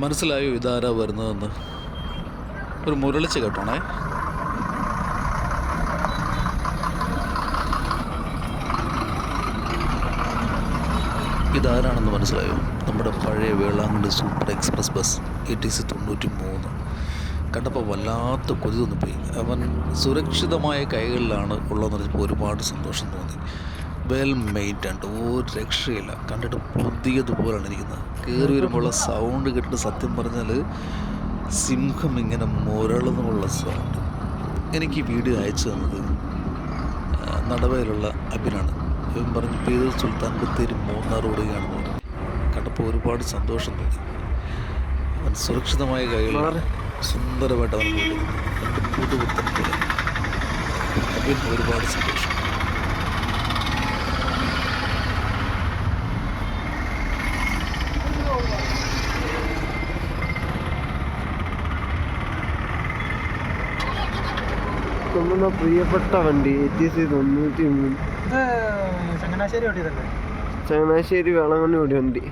മനസ്സിലായോ ഇതാരാ വരുന്നതെന്ന്? ഒരു മുരളിച്ച കേട്ടോണേ. ഇതാരാണെന്ന് മനസ്സിലായോ? നമ്മുടെ പഴയ Velankanni super express bus ETC 93. കണ്ടപ്പോൾ വല്ലാത്ത കൊതി തോന്നിപ്പോയി. അവൻ സുരക്ഷിതമായ കൈകളിലാണ് ഉള്ളതെന്ന് പറഞ്ഞപ്പോൾ ഒരുപാട് സന്തോഷം തോന്നി. വെൽ മെയിൻറ്റൻഡ്, ഒരു രക്ഷയില്ല. കണ്ടിട്ട് പുതിയതുപോലെയാണ് ഇരിക്കുന്നത്. കയറി വരുമ്പോഴുള്ള സൗണ്ട് കേട്ടിട്ട് സത്യം പറഞ്ഞാൽ സിംഹം ഇങ്ങനെ മുരളുന്നുള്ള സൗണ്ട്. എനിക്ക് ഈ വീഡിയോ അയച്ചു തന്നത് നടവയിലുള്ള അബിനാണ്. ഇവൻ പറഞ്ഞ് പീതൽ സുൽത്താൻ ബത്തേരി മൂന്നാർ ഓടുകയാണെന്ന് പറഞ്ഞു. കണ്ടപ്പോൾ ഒരുപാട് സന്തോഷം തോന്നി. അവൻ സുരക്ഷിതമായ കൈകളിൽ സുന്ദരമായിട്ട് അവൻ പോയിരുന്നു. എൻ്റെ പുതുപുത്തൻ പോലെ. അബിൻ ഒരുപാട് സന്തോഷം. നമ്മുടെ പ്രിയപ്പെട്ട വണ്ടി ETC 93. ചങ്ങനാശ്ശേരി ഓടിയതല്ലേ? ചങ്ങനാശ്ശേരി വേളാങ്കണ്ണി ഓടിയ വണ്ടി.